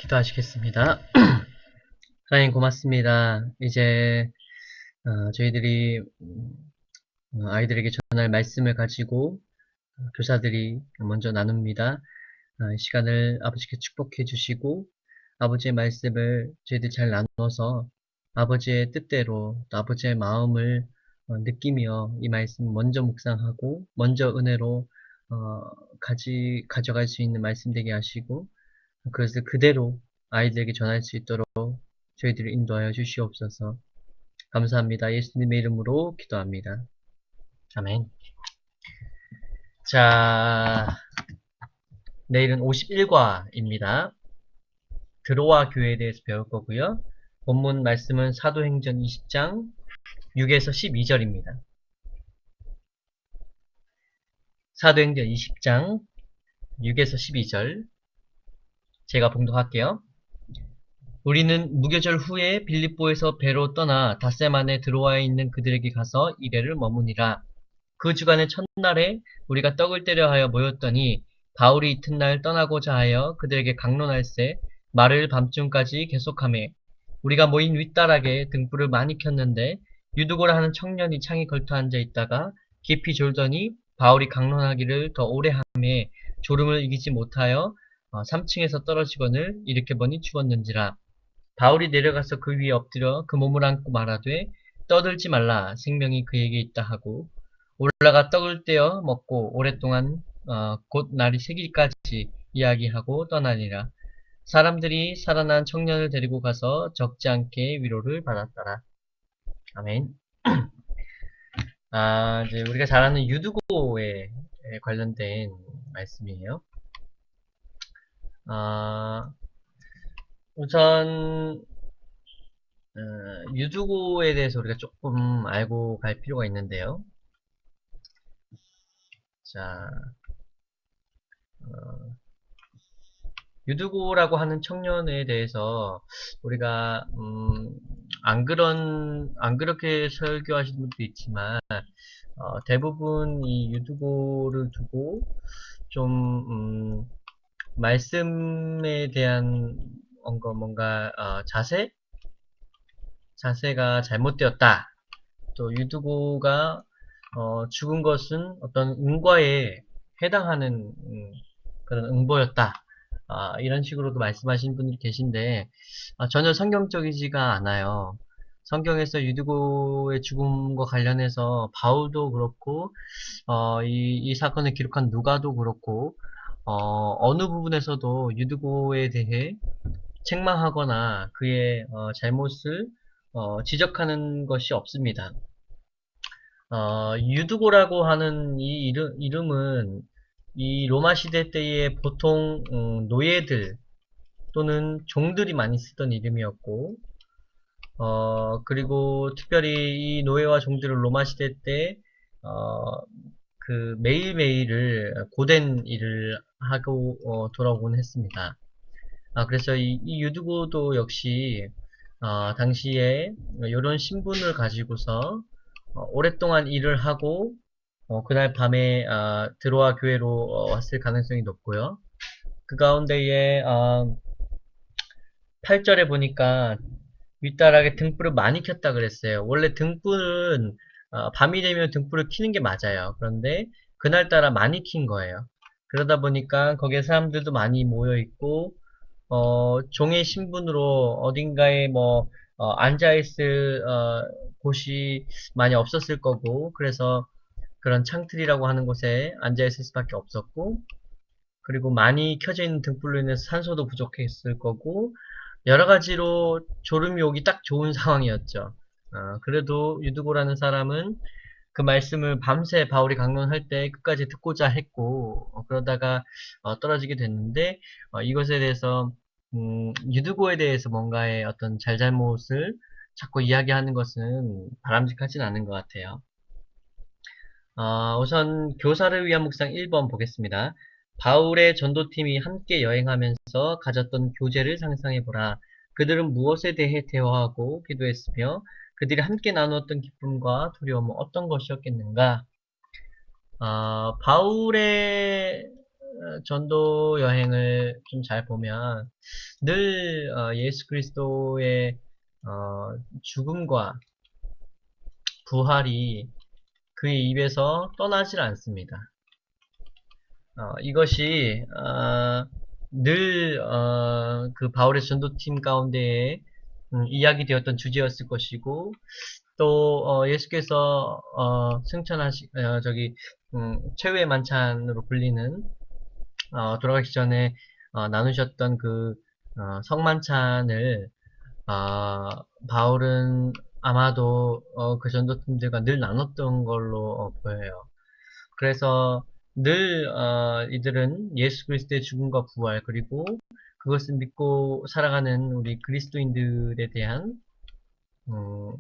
기도하시겠습니다. 하나님 고맙습니다. 이제 저희들이 아이들에게 전할 말씀을 가지고 교사들이 먼저 나눕니다. 이 시간을 아버지께 축복해 주시고 아버지의 말씀을 저희들 잘 나눠서 아버지의 뜻대로 또 아버지의 마음을 느끼며 이 말씀 먼저 묵상하고 먼저 은혜로 가져갈 수 있는 말씀 되게 하시고 그것을 그대로 아이들에게 전할 수 있도록 저희들을 인도하여 주시옵소서. 감사합니다. 예수님의 이름으로 기도합니다. 아멘. 자, 내일은 51과입니다. 드로아 교회에 대해서 배울 거고요. 본문 말씀은 사도행전 20장 6에서 12절입니다. 사도행전 20장 6에서 12절 제가 봉독할게요. 우리는 무교절 후에 빌립보에서 배로 떠나 닷새만에 드로아에 있는 그들에게 가서 이래를 머무니라. 그 주간의 첫날에 우리가 떡을 떼려 하여 모였더니 바울이 이튿날 떠나고자 하여 그들에게 강론할세 말을 밤중까지 계속하매 우리가 모인 윗다락에 등불을 많이 켰는데 유두고라 하는 청년이 창에 걸터 앉아 있다가 깊이 졸더니 바울이 강론하기를 더 오래 하매 졸음을 이기지 못하여 3층에서 떨어지거늘 이렇게 보니 죽었는지라. 바울이 내려가서 그 위에 엎드려 그 몸을 안고 말하되 떠들지 말라 생명이 그에게 있다 하고 올라가 떡을 떼어 먹고 오랫동안 곧 날이 새길까지 이야기하고 떠나니라. 사람들이 살아난 청년을 데리고 가서 적지 않게 위로를 받았더라. 아멘. 이제 우리가 잘 아는 유두고에 관련된 말씀이에요. 우선 유두고에 대해서 우리가 조금 알고 갈 필요가 있는데요. 자, 유두고라고 하는 청년에 대해서 우리가 안 그렇게 설교하시는 분도 있지만 대부분 이 유두고를 두고 좀 말씀에 대한 뭔가 자세가 잘못되었다. 또 유두고가 죽은 것은 어떤 응과에 해당하는 그런 응보였다. 이런 식으로도 말씀하시는 분들이 계신데 전혀 성경적이지가 않아요. 성경에서 유두고의 죽음과 관련해서 바울도 그렇고 이 사건을 기록한 누가도 그렇고 어느 부분에서도 유두고에 대해 책망하거나 그의 잘못을 지적하는 것이 없습니다. 유두고라고 하는 이 이름은 이 로마 시대 때에 보통 노예들 또는 종들이 많이 쓰던 이름이었고 그리고 특별히 이 노예와 종들을 로마 시대 때 그 매일매일을 고된 일을 하고 돌아오곤 했습니다. 그래서 이 유두고도 역시 당시에 이런 신분을 가지고서 오랫동안 일을 하고 그날 밤에 드로아 교회로 왔을 가능성이 높고요. 그 가운데에 8절에 보니까 윗다락에 등불을 많이 켰다 그랬어요. 원래 등불은 밤이 되면 등불을 켜는 게 맞아요. 그런데 그날따라 많이 킨 거예요. 그러다 보니까 거기에 사람들도 많이 모여 있고 종의 신분으로 어딘가에 앉아있을 곳이 많이 없었을 거고 그래서 그런 창틀이라고 하는 곳에 앉아있을 수밖에 없었고 그리고 많이 켜져 있는 등불로 인해서 산소도 부족했을 거고 여러 가지로 졸음이 오기 딱 좋은 상황이었죠. 그래도 유두고라는 사람은 그 말씀을 밤새 바울이 강론할 때 끝까지 듣고자 했고 그러다가 떨어지게 됐는데 이것에 대해서 유두고에 대해서 뭔가의 어떤 잘잘못을 자꾸 이야기하는 것은 바람직하진 않은 것 같아요. 우선 교사를 위한 묵상 1번 보겠습니다. 바울의 전도팀이 함께 여행하면서 가졌던 교제를 상상해보라. 그들은 무엇에 대해 대화하고 기도했으며 그들이 함께 나누었던 기쁨과 두려움은 어떤 것이었겠는가? 바울의 전도 여행을 좀 잘 보면 늘 예수 그리스도의 죽음과 부활이 그의 입에서 떠나질 않습니다. 이것이 늘 그 바울의 전도팀 가운데에 이야기되었던 주제였을 것이고 또 예수께서 최후의 만찬으로 불리는 돌아가기 전에 나누셨던 그 성만찬을 바울은 아마도 그 전도팀들과 늘 나눴던 걸로 보여요. 그래서 늘 이들은 예수 그리스도의 죽음과 부활 그리고 그것을 믿고 살아가는 우리 그리스도인들에 대한 음,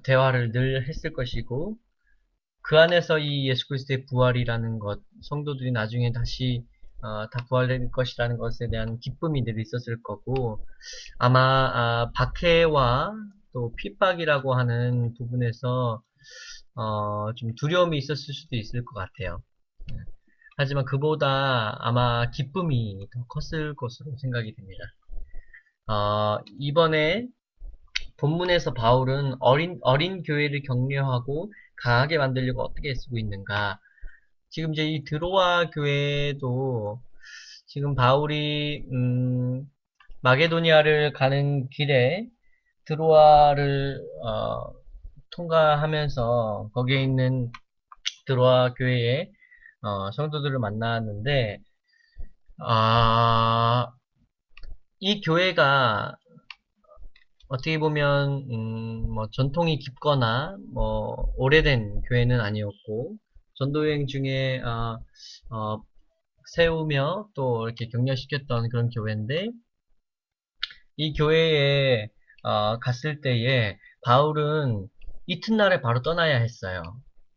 대화를 늘 했을 것이고 그 안에서 이 예수 그리스도의 부활이라는 것, 성도들이 나중에 다시 다 부활될 것이라는 것에 대한 기쁨이 늘 있었을 거고 아마 박해와 또 핍박이라고 하는 부분에서 좀 두려움이 있었을 수도 있을 것 같아요. 하지만 그보다 아마 기쁨이 더 컸을 것으로 생각이 됩니다. 이번에 본문에서 바울은 어린 교회를 격려하고 강하게 만들려고 어떻게 쓰고 있는가? 지금 이제 이 드로아 교회도 지금 바울이 마게도니아를 가는 길에 드로아를 통과하면서 거기에 있는 드로아 교회의 성도들을 만났는데 이 교회가 어떻게 보면 뭐 전통이 깊거나 뭐 오래된 교회는 아니었고 전도여행 중에 세우며 또 이렇게 격려시켰던 그런 교회인데 이 교회에 갔을 때에 바울은 이튿날에 바로 떠나야 했어요.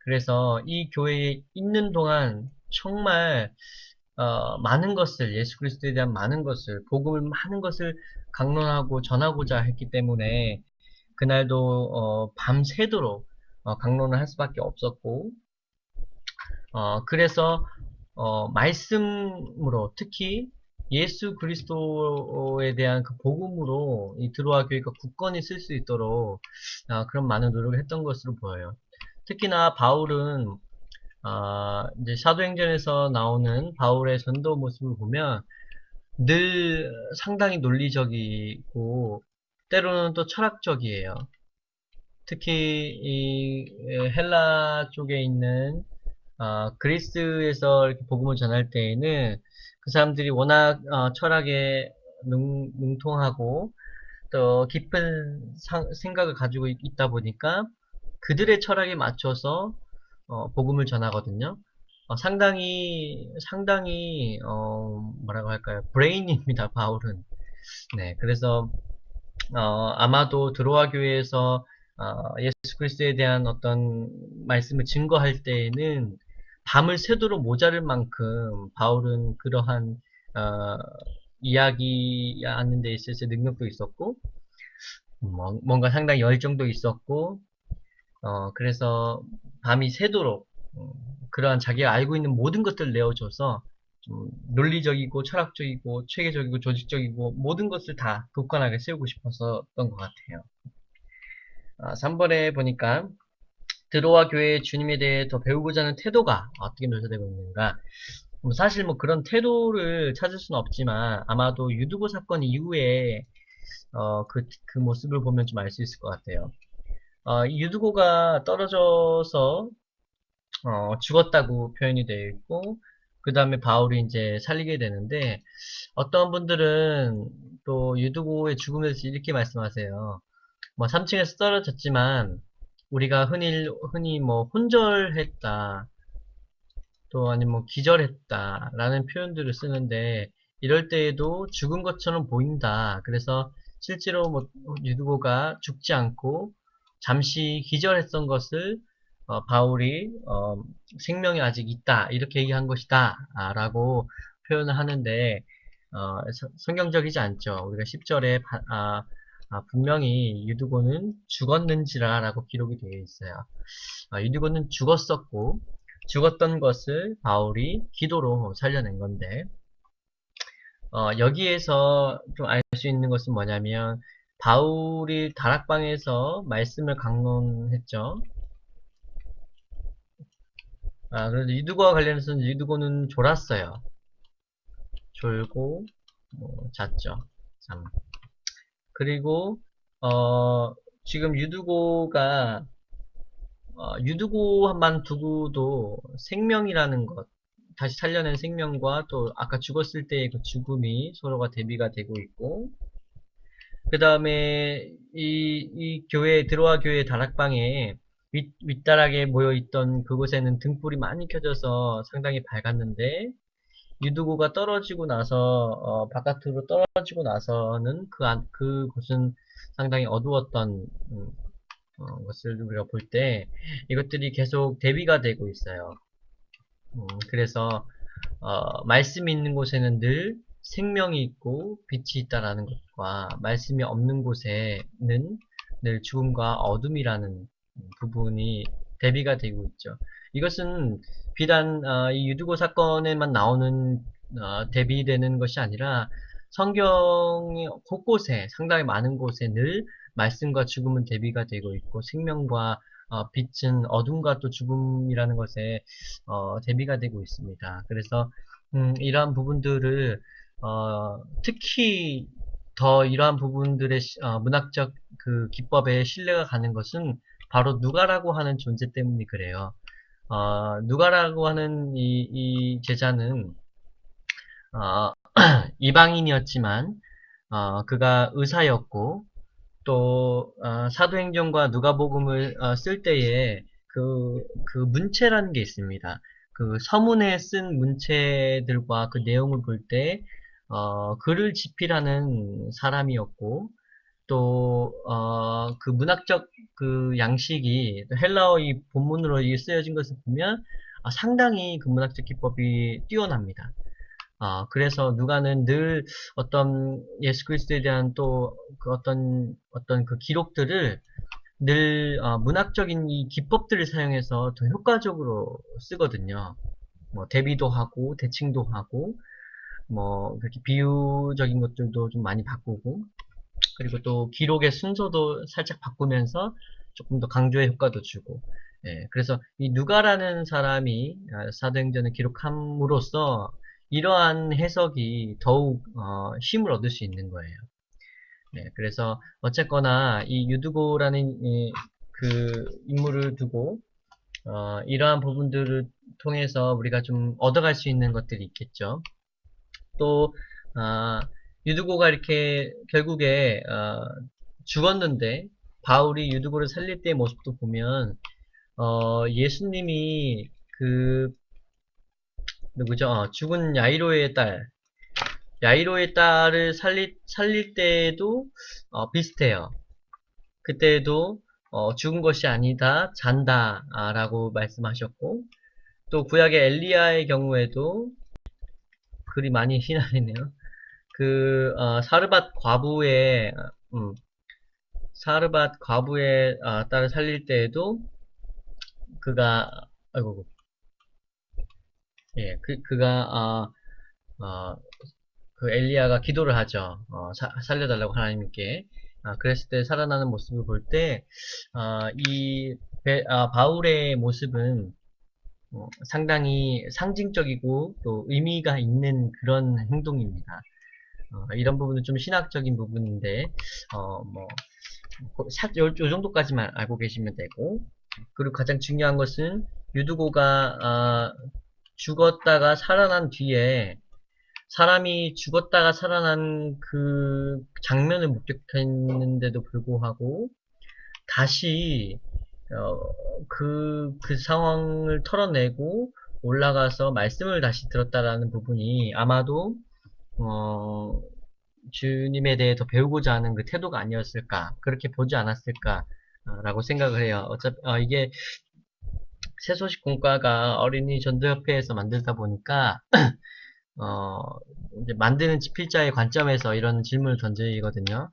그래서 이 교회에 있는 동안 정말 많은 것을 예수 그리스도에 대한 많은 것을 복음을 많은 것을 강론하고 전하고자 했기 때문에 그날도 밤새도록 강론을 할 수밖에 없었고 그래서 말씀으로 특히 예수 그리스도에 대한 그 복음으로 이 드로아 교회가 굳건히 쓸 수 있도록 그런 많은 노력을 했던 것으로 보여요. 특히나 바울은 이제 사도행전에서 나오는 바울의 전도 모습을 보면 늘 상당히 논리적이고 때로는 또 철학적이에요. 특히 이 헬라 쪽에 있는 그리스에서 이렇게 복음을 전할 때에는 그 사람들이 워낙 철학에 능통하고 또 깊은 생각을 가지고 있다 보니까 그들의 철학에 맞춰서 복음을 전하거든요. 상당히 뭐라고 할까요? 브레인입니다, 바울은. 네, 그래서 아마도 드로아 교회에서 예수 그리스도에 대한 어떤 말씀을 증거할 때에는 밤을 새도록 모자랄 만큼 바울은 그러한 어, 이야기하는 데 있어서 능력도 있었고 뭔가 상당히 열정도 있었고 그래서 밤이 새도록 그러한 자기가 알고 있는 모든 것들을 내어줘서 좀 논리적이고 철학적이고 체계적이고 조직적이고 모든 것을 다 굳건하게 세우고 싶었었던 것 같아요. 3번에 보니까 드로아 교회의 주님에 대해 더 배우고자 하는 태도가 어떻게 묘사되고 있는가. 사실 뭐 그런 태도를 찾을 수는 없지만 아마도 유두고 사건 이후에 그 모습을 보면 좀 알 수 있을 것 같아요. 유두고가 떨어져서 죽었다고 표현이 되어 있고 그 다음에 바울이 이제 살리게 되는데 어떤 분들은 또 유두고의 죽음에 대해서 이렇게 말씀하세요. 뭐 3층에서 떨어졌지만 우리가 흔히 뭐 혼절했다 또 아니면 뭐 기절했다 라는 표현들을 쓰는데 이럴 때에도 죽은 것처럼 보인다. 그래서 실제로 뭐 유두고가 죽지 않고 잠시 기절했던 것을 바울이 생명이 아직 있다 이렇게 얘기한 것이다 라고 표현을 하는데 성경적이지 않죠. 우리가 10절에 분명히 유두고는 죽었는지라 라고 기록이 되어 있어요. 유두고는 죽었었고 죽었던 것을 바울이 기도로 살려낸 건데, 여기에서 좀 알 수 있는 것은 뭐냐면, 바울이 다락방에서 말씀을 강론했죠. 그래서 유두고와 관련해서는 유두고는 졸았어요. 졸고, 잤죠. 참. 그리고, 지금 유두고만 두고도 생명이라는 것, 다시 살려낸 생명과 또 아까 죽었을 때의 그 죽음이 서로가 대비가 되고 있고, 그 다음에 이 교회, 들어와 교회 다락방에 윗다락에 모여있던 그곳에는 등불이 많이 켜져서 상당히 밝았는데, 유두고가 떨어지고 나서, 바깥으로 떨어지고 나서는 그곳은 상당히 어두웠던, 것을 우리가 볼 때, 이것들이 계속 대비가 되고 있어요. 그래서, 말씀이 있는 곳에는 늘 생명이 있고 빛이 있다라는 것과 말씀이 없는 곳에는 늘 죽음과 어둠이라는 부분이 대비가 되고 있죠. 이것은 비단 이 유두고 사건에만 나오는 대비되는 것이 아니라 성경의 곳곳에 상당히 많은 곳에 늘 말씀과 죽음은 대비가 되고 있고 생명과 빛은 어둠과 또 죽음이라는 것에 대비가 되고 있습니다. 그래서 이러한 부분들을 특히 더 이러한 부분들의 문학적 그 기법에 신뢰가 가는 것은 바로 누가라고 하는 존재 때문이 그래요. 누가라고 하는 이 제자는 어, 이방인이었지만 그가 의사였고 또 사도행전과 누가복음을 쓸 때에 그 문체라는 게 있습니다. 그 서문에 쓴 문체들과 그 내용을 볼 때 글을 집필하는 사람이었고 또 그 문학적 그 양식이 헬라어 이 본문으로 이게 쓰여진 것을 보면 상당히 그 문학적 기법이 뛰어납니다. 그래서 누가는 늘 어떤 예수 그리스도에 대한 또 그 어떤 그 기록들을 늘 문학적인 이 기법들을 사용해서 더 효과적으로 쓰거든요. 뭐 대비도 하고 대칭도 하고 뭐 그렇게 비유적인 것들도 좀 많이 바꾸고 그리고 또 기록의 순서도 살짝 바꾸면서 조금 더 강조의 효과도 주고 그래서 이 누가라는 사람이 사도행전을 기록함으로써 이러한 해석이 더욱 힘을 얻을 수 있는 거예요. 그래서 어쨌거나 이 유두고라는 그 인물을 두고 이러한 부분들을 통해서 우리가 좀 얻어갈 수 있는 것들이 있겠죠. 또 유두고가 이렇게 결국에 죽었는데 바울이 유두고를 살릴 때의 모습도 보면 예수님이 그 누구죠? 죽은 야이로의 딸을 살릴 때에도 비슷해요. 그때에도 죽은 것이 아니다, 잔다 라고 말씀하셨고 또 구약의 엘리야의 경우에도 글이 많이 휘날리네요. 그 사르밧 과부의 딸을 살릴 때에도 그가 아이고 그가 그 엘리야가 기도를 하죠. 살려달라고 하나님께. 그랬을 때 살아나는 모습을 볼 때, 바울의 모습은 상당히 상징적이고 또 의미가 있는 그런 행동입니다. 이런 부분은 좀 신학적인 부분인데, 뭐, 요 정도까지만 알고 계시면 되고, 그리고 가장 중요한 것은 유두고가 죽었다가 살아난 뒤에 사람이 죽었다가 살아난 그 장면을 목격했는데도 불구하고 다시 그 상황을 털어내고 올라가서 말씀을 다시 들었다라는 부분이 아마도 주님에 대해 더 배우고자 하는 그 태도가 아니었을까 그렇게 보지 않았을까 라고 생각을 해요. 어차피 이게 새소식 공과가 어린이 전도협회에서 만들다 보니까 이제 만드는 집필자의 관점에서 이런 질문을 던지거든요.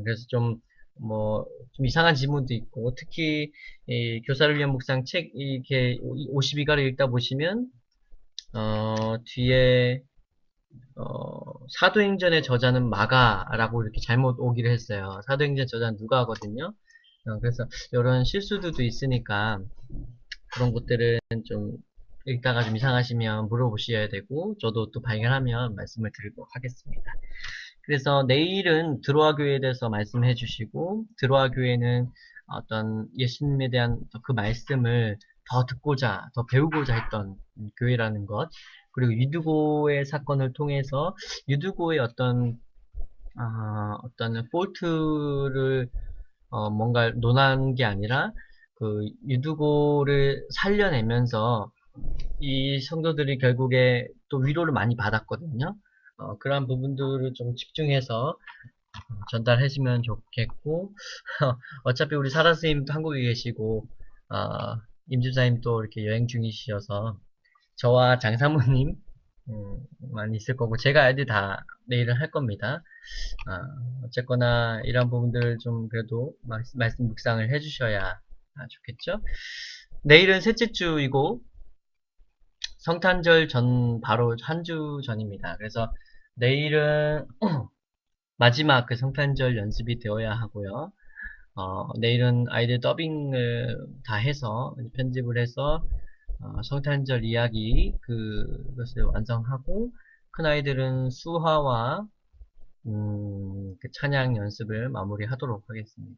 그래서 좀 뭐, 좀 이상한 지문도 있고, 특히, 이 교사를 위한 묵상 책, 이렇게 52가를 읽다 보시면, 뒤에, 사도행전의 저자는 마가라고 이렇게 잘못 오기를 했어요. 사도행전 저자는 누가거든요. 그래서, 이런 실수들도 있으니까, 그런 것들은 좀, 읽다가 좀 이상하시면 물어보셔야 되고, 저도 또 발견하면 말씀을 드리도록 하겠습니다. 그래서 내일은 드로아 교회에 대해서 말씀해 주시고, 드로아 교회는 어떤 예수님에 대한 그 말씀을 더 듣고자, 더 배우고자 했던 교회라는 것, 그리고 유두고의 사건을 통해서 유두고의 어떤 폴트를 뭔가 논한 게 아니라 그 유두고를 살려내면서 이 성도들이 결국에 또 위로를 많이 받았거든요. 그러한 부분들을 좀 집중해서 전달해주면 좋겠고, 어차피 우리 사라 스님도 한국에 계시고, 임집사님 또 이렇게 여행 중이셔서, 저와 장사모님, 많이 있을 거고, 제가 애들 다 내일은 할 겁니다. 어쨌거나, 이런 부분들을 좀 그래도 말씀 묵상을 해주셔야 좋겠죠? 내일은 셋째 주이고, 성탄절 전, 바로 한 주 전입니다. 그래서 내일은 마지막 그 성탄절 연습이 되어야 하고요. 내일은 아이들 더빙을 다 해서, 편집을 해서, 성탄절 이야기, 그것을 완성하고, 큰아이들은 수화와, 그 찬양 연습을 마무리하도록 하겠습니다.